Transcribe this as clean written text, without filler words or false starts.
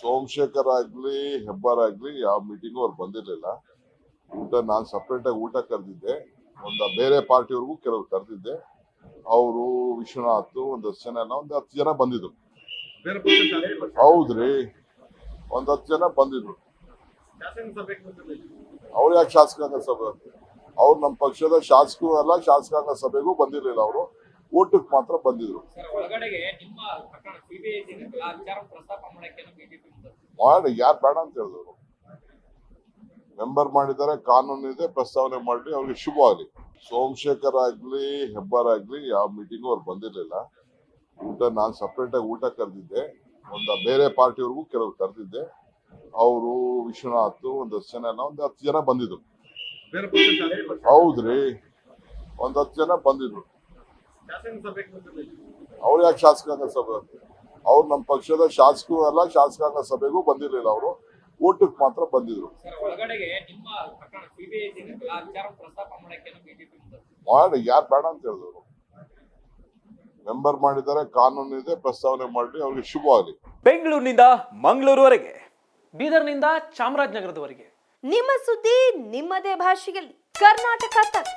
ಸೋಮಶೇಖರ್ ಆಗ್ಲಿ ಹೆಬ್ಬಾರ್ ಆಗ್ಲಿ ಯಾವ ಮೀಟಿಂಗು ಅವ್ರು ಬಂದಿರ್ಲಿಲ್ಲ. ಊಟ ನಾನು ಸಪ್ರೇಟ್ ಆಗಿ ಊಟ ಕರೆದಿದ್ದೆ. ಬೇರೆ ಪಾರ್ಟಿಯವ್ರಿಗೂ ಕೆಲವು ಕರೆದಿದ್ದೆ. ಅವರು ವಿಶ್ವನಾಥ್ ಒಂದಷ್ಟು ಜನ ಎಲ್ಲ 10 ಜನ ಬಂದಿದ್ರು. ಹೌದ್ರಿ, 10 ಜನ ಬಂದಿದ್ರು. ಅವ್ರು ಯಾಕೆ ಶಾಸಕಾಂಗ ಸಭೆ? ಅವ್ರು ನಮ್ಮ ಪಕ್ಷದ ಶಾಸಕರು ಅಲ್ಲ, ಶಾಸಕಾಂಗ ಸಭೆಗೂ ಬಂದಿರ್ಲಿಲ್ಲ. ಅವರು ಊಟಕ್ಕೆ ಮಾತ್ರ ಬಂದಿದ್ರು. ಮಾಡಿ ಯಾರು ಬೇಡ ಅಂತ ಹೇಳಿದ್ರು. ಮೆಂಬರ್ ಮಾಡಿದ್ದಾರೆ, ಕಾನೂನು ಇದೆ, ಪ್ರಸ್ತಾವನೆ ಮಾಡಿ, ಅವ್ರಿಗೆ ಶುಭವಾಗಲಿ. ಸೋಮಶೇಖರ್ ಆಗ್ಲಿ ಹೆಬ್ಬಾರ್ ಆಗ್ಲಿ ಯಾವ ಮೀಟಿಂಗು ಅವ್ರು ಬಂದಿರ್ಲಿಲ್ಲ. ಊಟ ನಾನು ಸಪ್ರೇಟ್ ಆಗಿ ಊಟ ಕರೆದಿದ್ದೆ. ಬೇರೆ ಪಾರ್ಟಿಯವ್ರಿಗೂ ಕೆಲವು ಕರೆದಿದ್ದೆ. ಅವರು ವಿಶ್ವನಾಥ್ ಒಂದಷ್ಟು ಜನ ಎಲ್ಲ 10 ಜನ ಬಂದಿದ್ರು. ಹೌದ್ರಿ, 10 ಜನ ಬಂದಿದ್ರು. ಅವ್ರು ಯಾಕೆ ಶಾಸಕಾಂಗ ಸಭೆ? ಅವ್ರು ನಮ್ಮ ಪಕ್ಷದ ಶಾಸಕರು ಅಲ್ಲ, ಶಾಸಕಾಂಗ ಸಭೆಗೂ ಬಂದಿರ್ಲಿಲ್ಲ. ಅವರು ಊಟಕ್ಕೆ ಮಾತ್ರ ಬಂದಿದ್ರು. ಮಾಡಿ ಯಾರು ಬೇಡ ಅಂತ ಹೇಳಿದ್ರು. ಮೆಂಬರ್ ಮಾಡಿದ್ದಾರೆ, ಕಾನೂನು ಇದೆ, ಪ್ರಸ್ತಾವನೆ ಮಾಡಿ, ಅವ್ರಿಗೆ ಶುಭವಾಗಲಿ. ಬೆಂಗಳೂರಿನಿಂದ ಮಂಗಳೂರುವರೆಗೆ, ಬೀದರ್ನಿಂದ ಚಾಮರಾಜನಗರದವರೆಗೆ ನಿಮ್ಮ ಸುದ್ದಿ ನಿಮ್ಮದೇ ಭಾಷೆಯಲ್ಲಿ ಕರ್ನಾಟಕ ತಕ್.